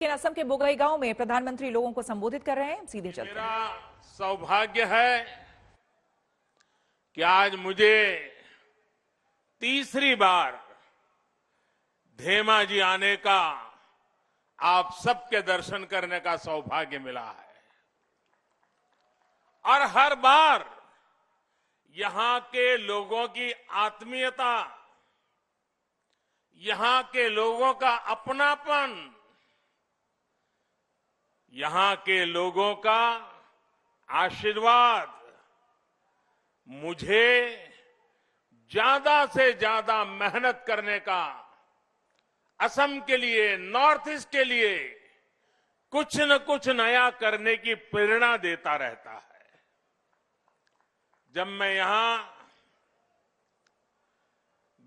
असम के बोगाईगांव में प्रधानमंत्री लोगों को संबोधित कर रहे हैं। सीधे चलते हैं। मेरा सौभाग्य है कि आज मुझे तीसरी बार धेमाजी आने का, आप सबके दर्शन करने का सौभाग्य मिला है। और हर बार यहां के लोगों की आत्मीयता, यहां के लोगों का अपनापन, यहां के लोगों का आशीर्वाद मुझे ज्यादा से ज्यादा मेहनत करने का, असम के लिए, नॉर्थ ईस्ट के लिए कुछ न कुछ नया करने की प्रेरणा देता रहता है। जब मैं यहां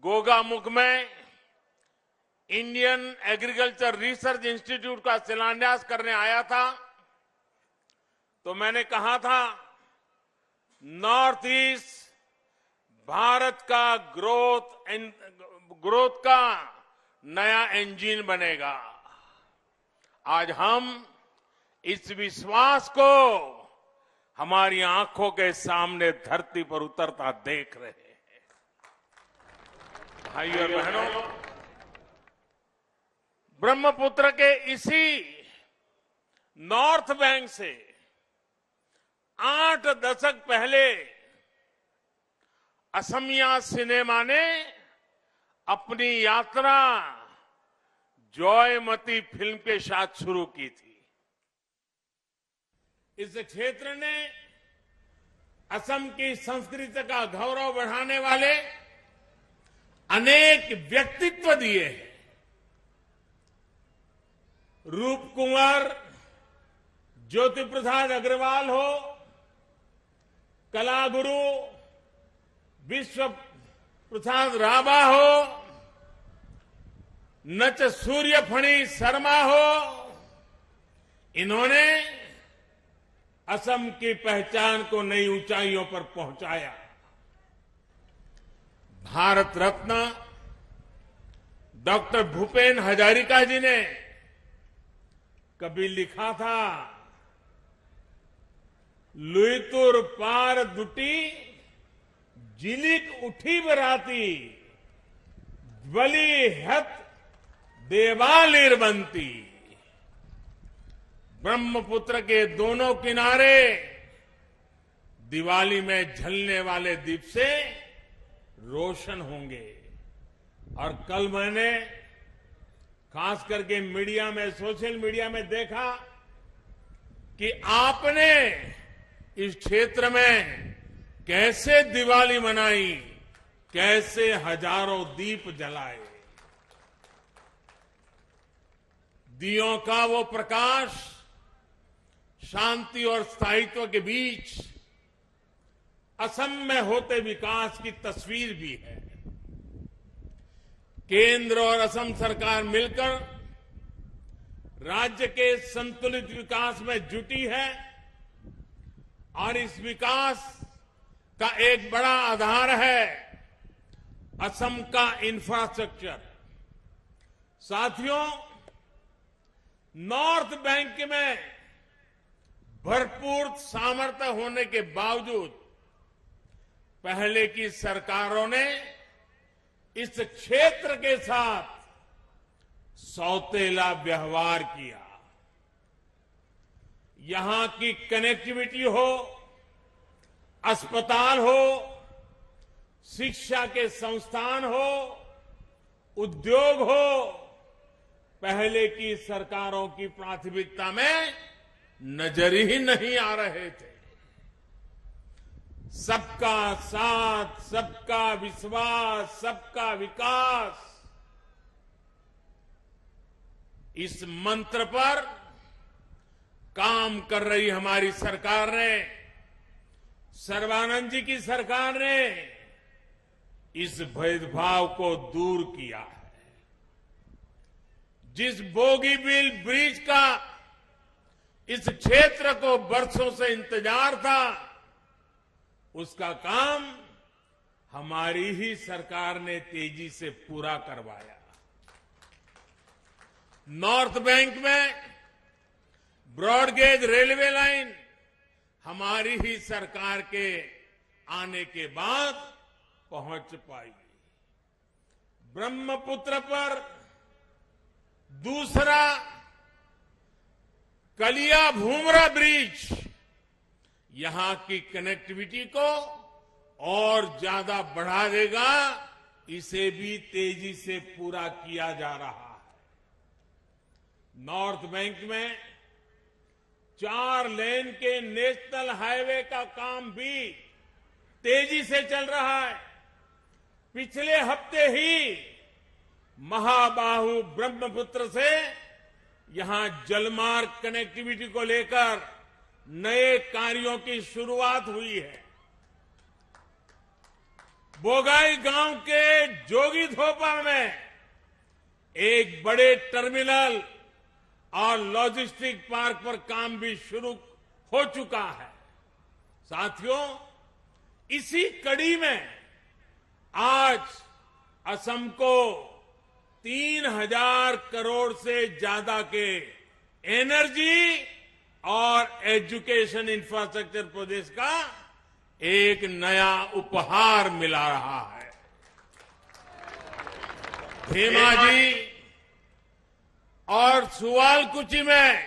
गोगामुख में इंडियन एग्रीकल्चर रिसर्च इंस्टीट्यूट का शिलान्यास करने आया था, तो मैंने कहा था नॉर्थ ईस्ट भारत का ग्रोथ का नया इंजन बनेगा। आज हम इस विश्वास को हमारी आंखों के सामने धरती पर उतरता देख रहे हैं। भाइयों और बहनों, ब्रह्मपुत्र के इसी नॉर्थ बैंक से 8 दशक पहले असमिया सिनेमा ने अपनी यात्रा जॉयमती फिल्म के साथ शुरू की थी। इस क्षेत्र ने असम की संस्कृति का गौरव बढ़ाने वाले अनेक व्यक्तित्व दिए हैं। रूप कुंवर ज्योति प्रसाद अग्रवाल हो, कलागुरु विश्व प्रसाद राभा हो, नच सूर्यफणी शर्मा हो, इन्होंने असम की पहचान को नई ऊंचाइयों पर पहुंचाया। भारत रत्न डॉक्टर भूपेन हजारिका जी ने कभी लिखा था, लुईतुर पार दुटी जिलिक उठी बराती, ज्वली हत देवालिर बनती। ब्रह्मपुत्र के दोनों किनारे दिवाली में झलने वाले दीप से रोशन होंगे। और कल मैंने खास करके मीडिया में, सोशल मीडिया में देखा कि आपने इस क्षेत्र में कैसे दिवाली मनाई, कैसे हजारों दीप जलाए। दियों का वो प्रकाश शांति और स्थायित्व के बीच असम में होते विकास की तस्वीर भी है। केंद्र और असम सरकार मिलकर राज्य के संतुलित विकास में जुटी है और इस विकास का एक बड़ा आधार है असम का इंफ्रास्ट्रक्चर। साथियों, नॉर्थ बैंक में भरपूर सामर्थ्य होने के बावजूद पहले की सरकारों ने इस क्षेत्र के साथ सौतेला व्यवहार किया। यहां की कनेक्टिविटी हो, अस्पताल हो, शिक्षा के संस्थान हो, उद्योग हो, पहले की सरकारों की प्राथमिकता में नजर ही नहीं आ रहे थे। सबका साथ, सबका विश्वास, सबका विकास, इस मंत्र पर काम कर रही हमारी सरकार ने, सर्बानंद जी की सरकार ने इस भेदभाव को दूर किया है। जिस बोगीबील ब्रिज का इस क्षेत्र को वर्षों से इंतजार था, उसका काम हमारी ही सरकार ने तेजी से पूरा करवाया। नॉर्थ बैंक में ब्रॉडगेज रेलवे लाइन हमारी ही सरकार के आने के बाद पहुंच पाई। ब्रह्मपुत्र पर दूसरा कलिया भूमरा ब्रिज यहां की कनेक्टिविटी को और ज्यादा बढ़ा देगा। इसे भी तेजी से पूरा किया जा रहा है। नॉर्थ बैंक में 4 लेन के नेशनल हाईवे का काम भी तेजी से चल रहा है। पिछले हफ्ते ही महाबाहु ब्रह्मपुत्र से यहां जलमार्ग कनेक्टिविटी को लेकर नए कार्यों की शुरुआत हुई है। बोगाई गांव के जोगीधोपा में एक बड़े टर्मिनल और लॉजिस्टिक पार्क पर काम भी शुरू हो चुका है। साथियों, इसी कड़ी में आज असम को 3000 करोड़ से ज्यादा के एनर्जी और एजुकेशन इंफ्रास्ट्रक्चर प्रोजेक्ट का एक नया उपहार मिला रहा है। धेमाजी और सुवालकुची में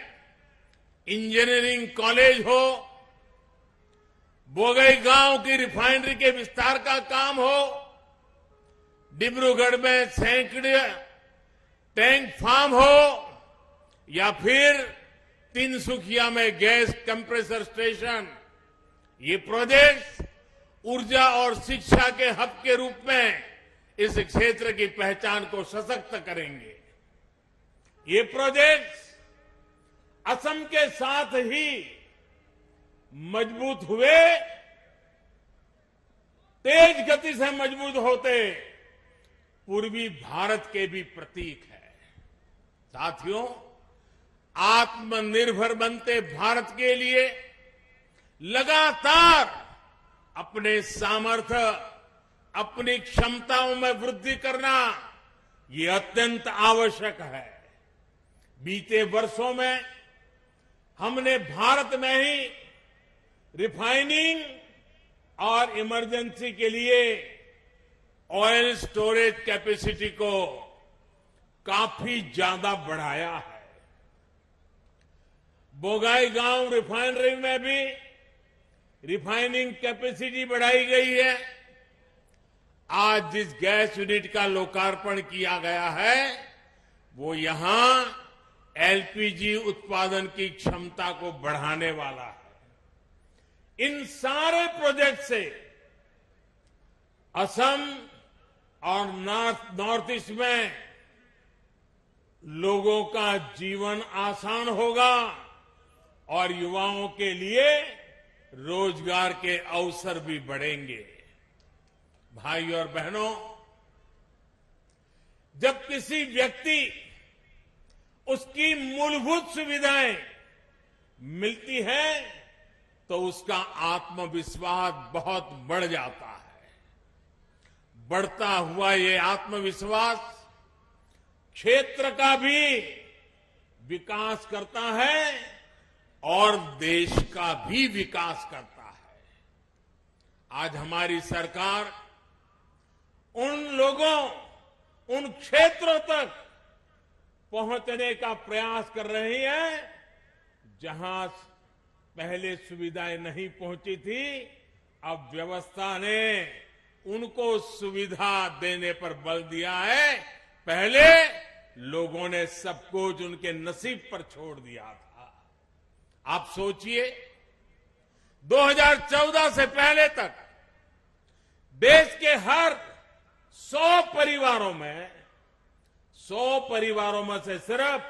इंजीनियरिंग कॉलेज हो, बोगईगांव की रिफाइनरी के विस्तार का काम हो, डिब्रूगढ़ में सैकड़े टैंक फार्म हो, या फिर तिनसुकिया में गैस कंप्रेसर स्टेशन, ये प्रोजेक्ट ऊर्जा और शिक्षा के हब के रूप में इस क्षेत्र की पहचान को सशक्त करेंगे। ये प्रोजेक्ट असम के साथ ही मजबूत हुए, तेज गति से मजबूत होते पूर्वी भारत के भी प्रतीक है। साथियों, आत्मनिर्भर बनते भारत के लिए लगातार अपने सामर्थ्य, अपनी क्षमताओं में वृद्धि करना ये अत्यंत आवश्यक है। बीते वर्षों में हमने भारत में ही रिफाइनिंग और इमरजेंसी के लिए ऑयल स्टोरेज कैपेसिटी को काफी ज्यादा बढ़ाया है। बोगाईगांव रिफाइनरी में भी रिफाइनिंग कैपेसिटी बढ़ाई गई है। आज जिस गैस यूनिट का लोकार्पण किया गया है वो यहां एलपीजी उत्पादन की क्षमता को बढ़ाने वाला है। इन सारे प्रोजेक्ट से असम और नॉर्थ ईस्ट में लोगों का जीवन आसान होगा और युवाओं के लिए रोजगार के अवसर भी बढ़ेंगे। भाई और बहनों, जब किसी व्यक्ति उसकी मूलभूत सुविधाएं मिलती है तो उसका आत्मविश्वास बहुत बढ़ जाता है। बढ़ता हुआ ये आत्मविश्वास क्षेत्र का भी विकास करता है और देश का भी विकास करता है। आज हमारी सरकार उन लोगों, उन क्षेत्रों तक पहुंचने का प्रयास कर रही है जहां पहले सुविधाएं नहीं पहुंची थी। अब व्यवस्था ने उनको सुविधा देने पर बल दिया है। पहले लोगों ने सब कुछ उनके नसीब पर छोड़ दिया था। आप सोचिए, 2014 से पहले तक देश के हर 100 परिवारों में से सिर्फ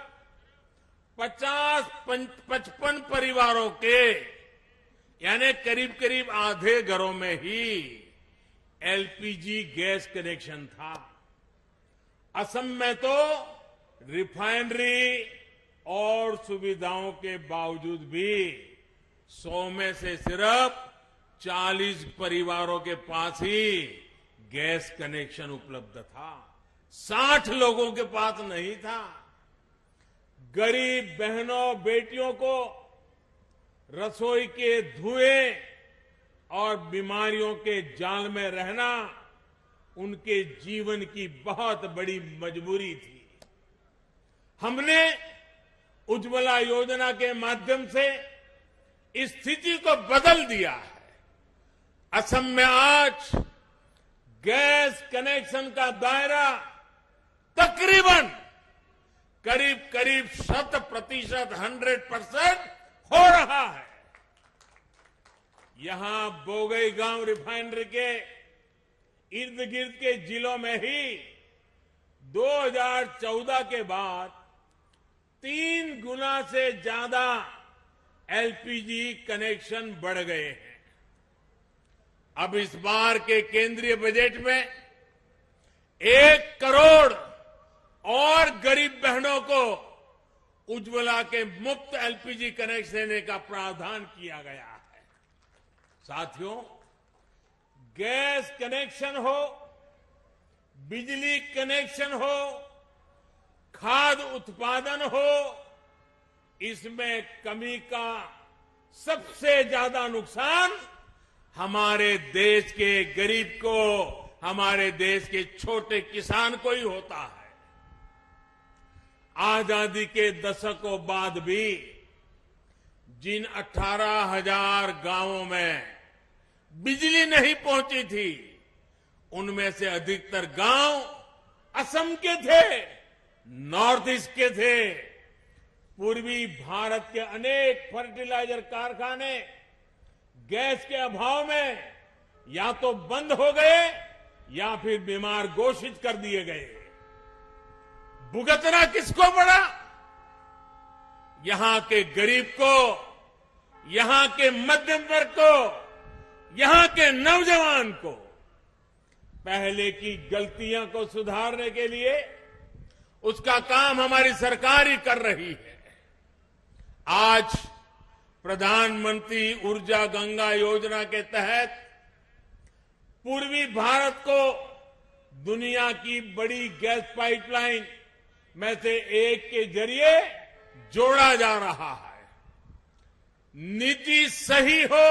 50-55 परिवारों के, यानी करीब करीब आधे घरों में ही एलपीजी गैस कनेक्शन था। असम में तो रिफाइनरी और सुविधाओं के बावजूद भी 100 में से सिर्फ 40 परिवारों के पास ही गैस कनेक्शन उपलब्ध था। 60 लोगों के पास नहीं था। गरीब बहनों बेटियों को रसोई के धुएं और बीमारियों के जाल में रहना उनके जीवन की बहुत बड़ी मजबूरी थी। हमने उज्ज्वला योजना के माध्यम से इस स्थिति को बदल दिया है। असम में आज गैस कनेक्शन का दायरा तकरीबन करीब 100% 100% हो रहा है। यहां बोगईगांव रिफाइनरी के इर्द गिर्द के जिलों में ही 2014 के बाद 3 गुना से ज्यादा एलपीजी कनेक्शन बढ़ गए हैं। अब इस बार के केंद्रीय बजट में 1 करोड़ और गरीब बहनों को उज्ज्वला के मुफ्त एलपीजी कनेक्शन देने का प्रावधान किया गया है। साथियों, गैस कनेक्शन हो, बिजली कनेक्शन हो, खाद्य उत्पादन हो, इसमें कमी का सबसे ज्यादा नुकसान हमारे देश के गरीब को, हमारे देश के छोटे किसान को ही होता है। आजादी के दशकों बाद भी जिन 18,000 गांवों में बिजली नहीं पहुंची थी, उनमें से अधिकतर गांव असम के थे, नॉर्थ ईस्ट के थे। पूर्वी भारत के अनेक फर्टिलाइजर कारखाने गैस के अभाव में या तो बंद हो गए या फिर बीमार घोषित कर दिए गए। भुगतना किसको पड़ा? यहां के गरीब को, यहां के मध्यम वर्ग को, यहां के नौजवान को। पहले की गलतियां को सुधारने के लिए उसका काम हमारी सरकार ही कर रही है। आज प्रधानमंत्री ऊर्जा गंगा योजना के तहत पूर्वी भारत को दुनिया की बड़ी गैस पाइपलाइन में से एक के जरिए जोड़ा जा रहा है। नीति सही हो,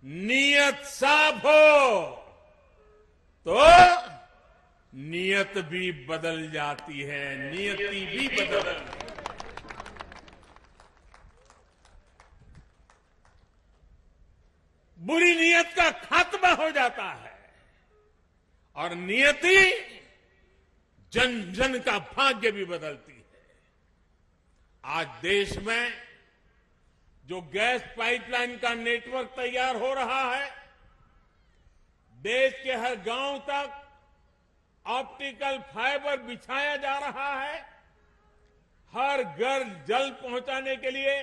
नीयत साफ हो तो नीयत भी बदल जाती है, नियति भी बदल जाती है। बुरी नीयत का खात्मा हो जाता है और नियति जन जन का भाग्य भी बदलती है। आज देश में जो गैस पाइपलाइन का नेटवर्क तैयार हो रहा है, देश के हर गांव तक ऑप्टिकल फाइबर बिछाया जा रहा है, हर घर जल पहुंचाने के लिए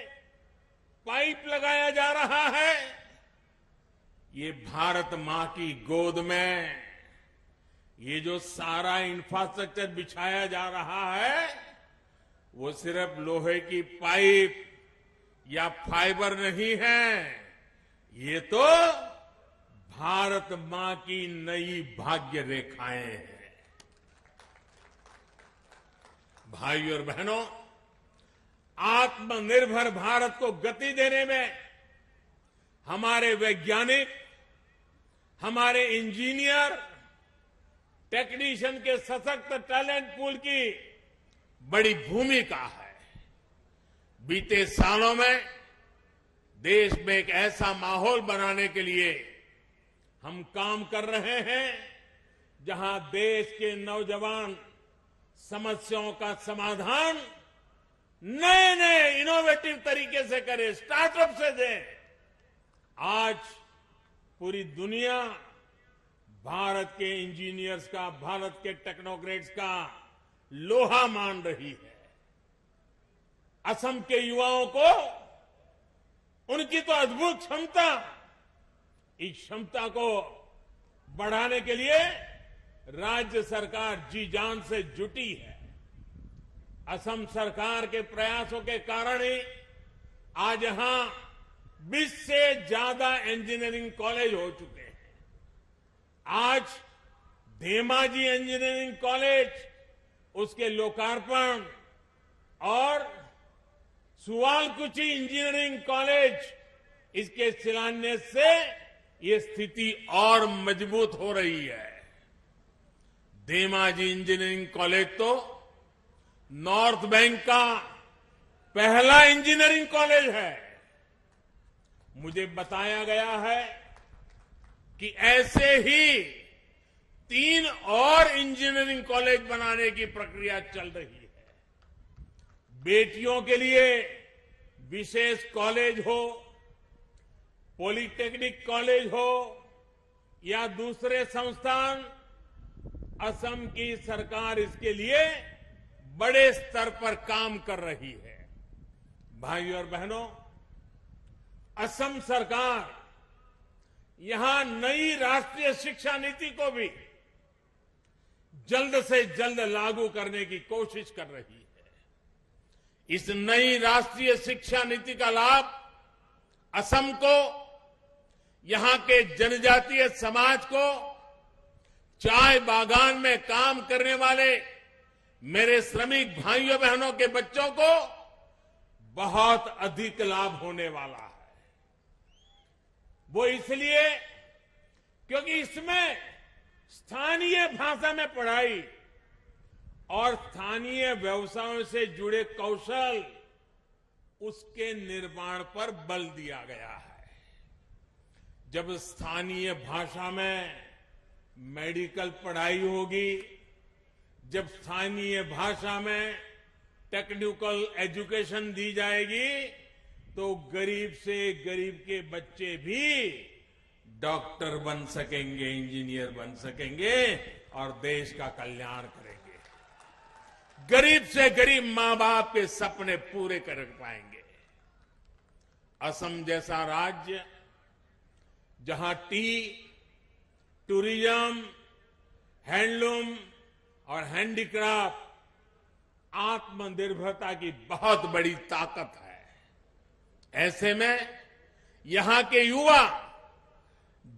पाइप लगाया जा रहा है। ये भारत मां की गोद में ये जो सारा इंफ्रास्ट्रक्चर बिछाया जा रहा है, वो सिर्फ लोहे की पाइप या फाइबर नहीं है, ये तो भारत मां की नई भाग्य रेखाएं हैं। भाइयों और बहनों, आत्मनिर्भर भारत को गति देने में हमारे वैज्ञानिक, हमारे इंजीनियर, टेक्नीशियन के सशक्त टैलेंट पूल की बड़ी भूमिका है। बीते सालों में देश में एक ऐसा माहौल बनाने के लिए हम काम कर रहे हैं जहां देश के नौजवान समस्याओं का समाधान नए नए इनोवेटिव तरीके से करें, स्टार्टअप से दें। आज पूरी दुनिया भारत के इंजीनियर्स का, भारत के टेक्नोक्रेट्स का लोहा मान रही है। असम के युवाओं को उनकी तो अद्भुत क्षमता, इस क्षमता को बढ़ाने के लिए राज्य सरकार जी जान से जुटी है। असम सरकार के प्रयासों के कारण ही आज यहां 20 से ज्यादा इंजीनियरिंग कॉलेज हो चुके हैं। आज धेमाजी इंजीनियरिंग कॉलेज, उसके लोकार्पण और सुवालकुची इंजीनियरिंग कॉलेज, इसके शिलान्यास से ये स्थिति और मजबूत हो रही है। धेमाजी इंजीनियरिंग कॉलेज तो नॉर्थ बैंक का पहला इंजीनियरिंग कॉलेज है। मुझे बताया गया है कि ऐसे ही 3 और इंजीनियरिंग कॉलेज बनाने की प्रक्रिया चल रही है। बेटियों के लिए विशेष कॉलेज हो, पॉलिटेक्निक कॉलेज हो या दूसरे संस्थान, असम की सरकार इसके लिए बड़े स्तर पर काम कर रही है। भाइयों और बहनों, असम सरकार यहां नई राष्ट्रीय शिक्षा नीति को भी जल्द से जल्द लागू करने की कोशिश कर रही है। इस नई राष्ट्रीय शिक्षा नीति का लाभ असम को, यहां के जनजातीय समाज को, चाय बागान में काम करने वाले मेरे श्रमिक भाइयों बहनों के बच्चों को बहुत अधिक लाभ होने वाला है। वो इसलिए क्योंकि इसमें स्थानीय भाषा में पढ़ाई और स्थानीय व्यवसायों से जुड़े कौशल, उसके निर्माण पर बल दिया गया है। जब स्थानीय भाषा में मेडिकल पढ़ाई होगी, जब स्थानीय भाषा में टेक्निकल एजुकेशन दी जाएगी, तो गरीब से गरीब के बच्चे भी डॉक्टर बन सकेंगे, इंजीनियर बन सकेंगे और देश का कल्याण करेंगे। गरीब से गरीब मां बाप के सपने पूरे कर पाएंगे। असम जैसा राज्य जहां टी, टूरिज्म, हैंडलूम और हैंडीक्राफ्ट आत्मनिर्भरता की बहुत बड़ी ताकत है, ऐसे में यहां के युवा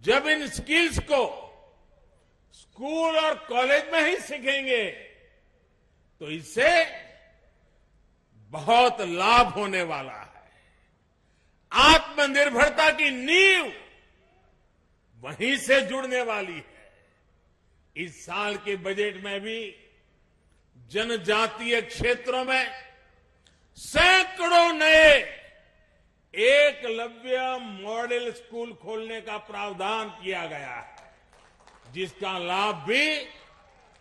जब इन स्किल्स को स्कूल और कॉलेज में ही सीखेंगे तो इससे बहुत लाभ होने वाला है। आत्मनिर्भरता की नींव वहीं से जुड़ने वाली है। इस साल के बजट में भी जनजातीय क्षेत्रों में सैकड़ों नए एकलव्य मॉडल स्कूल खोलने का प्रावधान किया गया है, जिसका लाभ भी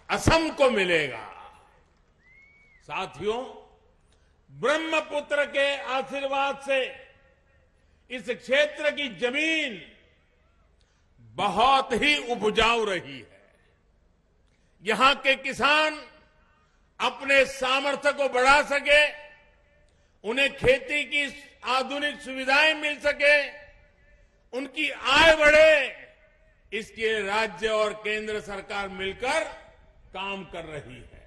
असम को मिलेगा। साथियों, ब्रह्मपुत्र के आशीर्वाद से इस क्षेत्र की जमीन बहुत ही उपजाऊ रही है। यहां के किसान अपने सामर्थ्य को बढ़ा सके, उन्हें खेती की आधुनिक सुविधाएं मिल सके, उनकी आय बढ़े, इसके राज्य और केंद्र सरकार मिलकर काम कर रही है।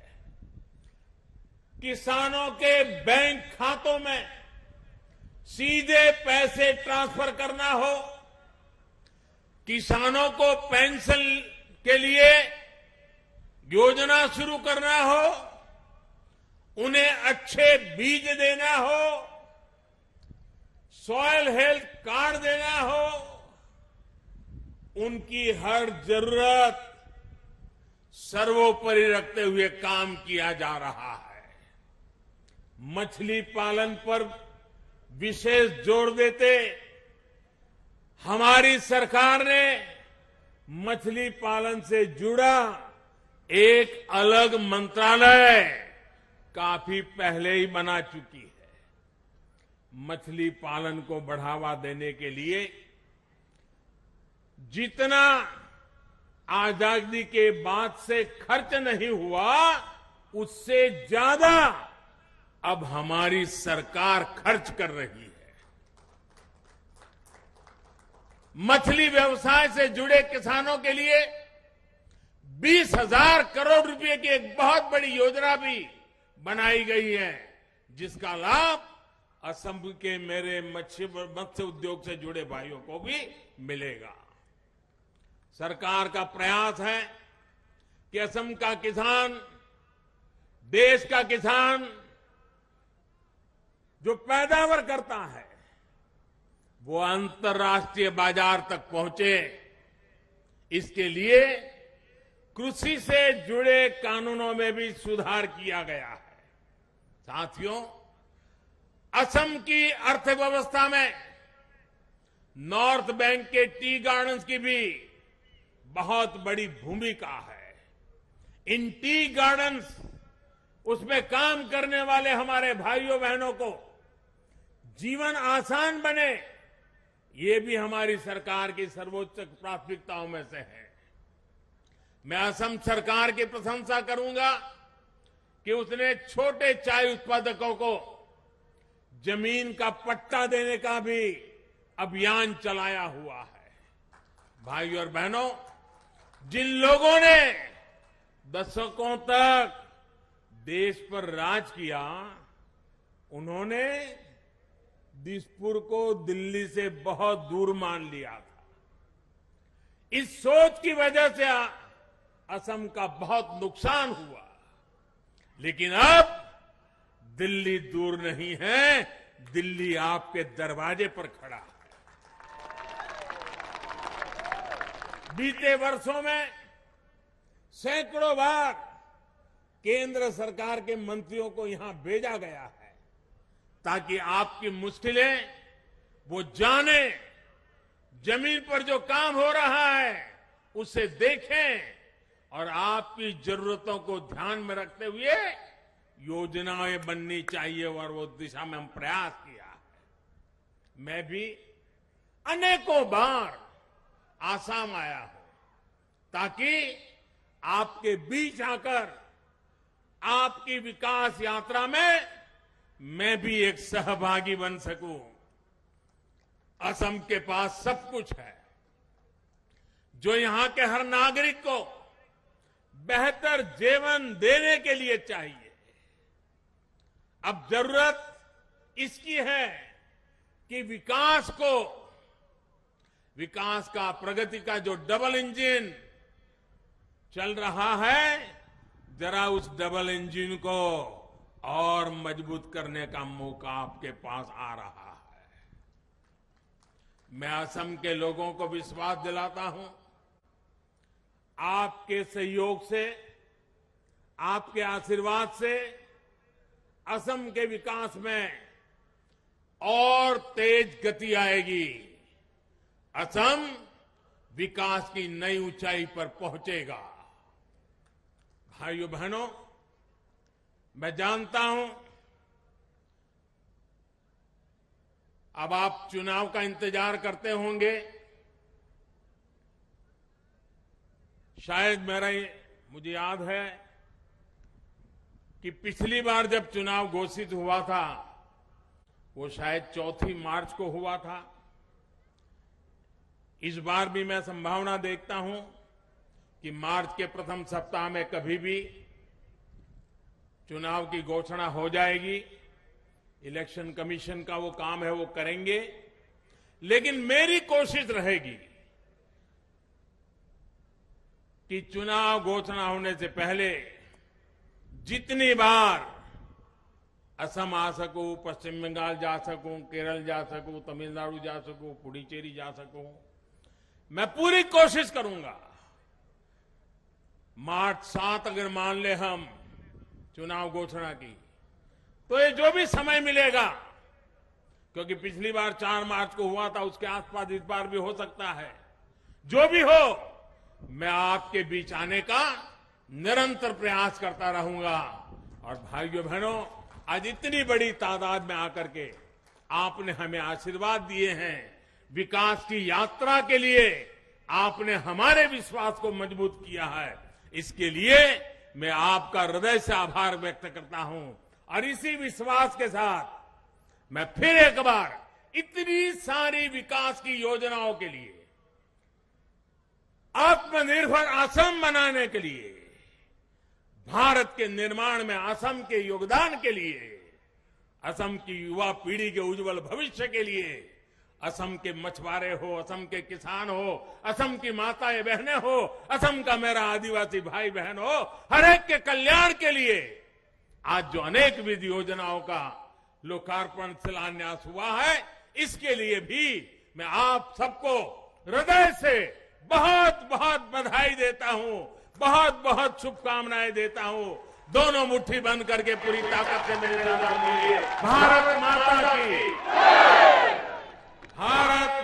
किसानों के बैंक खातों में सीधे पैसे ट्रांसफर करना हो, किसानों को पेंशन के लिए योजना शुरू करना हो, उन्हें अच्छे बीज देना हो, सॉइल हेल्थ कार्ड देना हो, उनकी हर जरूरत सर्वोपरि रखते हुए काम किया जा रहा है। मछली पालन पर विशेष जोर देते हमारी सरकार ने मछली पालन से जुड़ा एक अलग मंत्रालय काफी पहले ही बना चुकी है। मछली पालन को बढ़ावा देने के लिए जितना आजादी के बाद से खर्च नहीं हुआ, उससे ज्यादा अब हमारी सरकार खर्च कर रही है। मछली व्यवसाय से जुड़े किसानों के लिए 20,000 करोड़ रुपए की एक बहुत बड़ी योजना भी बनाई गई है, जिसका लाभ असम के मेरे मत्स्य उद्योग से जुड़े भाइयों को भी मिलेगा। सरकार का प्रयास है कि असम का किसान, देश का किसान जो पैदावार करता है वो अंतर्राष्ट्रीय बाजार तक पहुंचे, इसके लिए कृषि से जुड़े कानूनों में भी सुधार किया गया है। साथियों, असम की अर्थव्यवस्था में नॉर्थ बैंक के टी गार्डन्स की भी बहुत बड़ी भूमिका है। इन टी गार्डन्स, उसमें काम करने वाले हमारे भाइयों बहनों को जीवन आसान बने, ये भी हमारी सरकार की सर्वोच्च प्राथमिकताओं में से है। मैं असम सरकार की प्रशंसा करूंगा कि उसने छोटे चाय उत्पादकों को जमीन का पट्टा देने का भी अभियान चलाया हुआ है। भाइयों और बहनों, जिन लोगों ने दशकों तक देश पर राज किया, उन्होंने दिसपुर को दिल्ली से बहुत दूर मान लिया था। इस सोच की वजह से असम का बहुत नुकसान हुआ, लेकिन अब दिल्ली दूर नहीं है, दिल्ली आपके दरवाजे पर खड़ा है। बीते वर्षों में सैकड़ों बार केंद्र सरकार के मंत्रियों को यहां भेजा गया है ताकि आपकी मुश्किलें वो जाने, जमीन पर जो काम हो रहा है उसे देखें और आपकी जरूरतों को ध्यान में रखते हुए योजनाएं बननी चाहिए और वो दिशा में हम प्रयास किया है। मैं भी अनेकों बार आसाम आया हूं ताकि आपके बीच आकर आपकी विकास यात्रा में मैं भी एक सहभागी बन सकूं। असम के पास सब कुछ है जो यहां के हर नागरिक को बेहतर जीवन देने के लिए चाहिए। अब जरूरत इसकी है कि विकास का, प्रगति का जो डबल इंजन चल रहा है, जरा उस डबल इंजन को और मजबूत करने का मौका आपके पास आ रहा है। मैं असम के लोगों को विश्वास दिलाता हूं, आपके सहयोग से, आपके आशीर्वाद से असम के विकास में और तेज गति आएगी। असम विकास की नई ऊंचाई पर पहुंचेगा। भाइयों बहनों, मैं जानता हूं अब आप चुनाव का इंतजार करते होंगे। शायद मुझे याद है कि पिछली बार जब चुनाव घोषित हुआ था वो शायद 4 मार्च को हुआ था। इस बार भी मैं संभावना देखता हूं कि मार्च के प्रथम सप्ताह में कभी भी चुनाव की घोषणा हो जाएगी। इलेक्शन कमीशन का वो काम है, वो करेंगे। लेकिन मेरी कोशिश रहेगी कि चुनाव घोषणा होने से पहले जितनी बार असम आ सकूं, पश्चिम बंगाल जा सकूं, केरल जा सकूं, तमिलनाडु जा सकूं, पुडुचेरी जा सकूं, मैं पूरी कोशिश करूंगा। मार्च 7 अगर मान ले हम चुनाव घोषणा की, तो ये जो भी समय मिलेगा, क्योंकि पिछली बार 4 मार्च को हुआ था, उसके आसपास इस बार भी हो सकता है, जो भी हो, मैं आपके बीच आने का निरंतर प्रयास करता रहूंगा। और भाइयों बहनों, आज इतनी बड़ी तादाद में आकर के आपने हमें आशीर्वाद दिए हैं, विकास की यात्रा के लिए आपने हमारे विश्वास को मजबूत किया है, इसके लिए मैं आपका हृदय से आभार व्यक्त करता हूं। और इसी विश्वास के साथ मैं फिर एक बार इतनी सारी विकास की योजनाओं के लिए, आत्मनिर्भर असम बनाने के लिए, भारत के निर्माण में असम के योगदान के लिए, असम की युवा पीढ़ी के उज्जवल भविष्य के लिए, असम के मछुआरे हो, असम के किसान हो, असम की माताएं बहनें हो, असम का मेरा आदिवासी भाई बहन हो, हर एक के कल्याण के लिए आज जो अनेक विधि योजनाओं का लोकार्पण शिलान्यास हुआ है। इसके लिए भी मैं आप सबको हृदय से बहुत बहुत बधाई देता हूं, बहुत बहुत शुभकामनाएं देता हूं। दोनों मुट्ठी बंद करके पूरी ताकत से मेरे साथ भारत माता की, भारत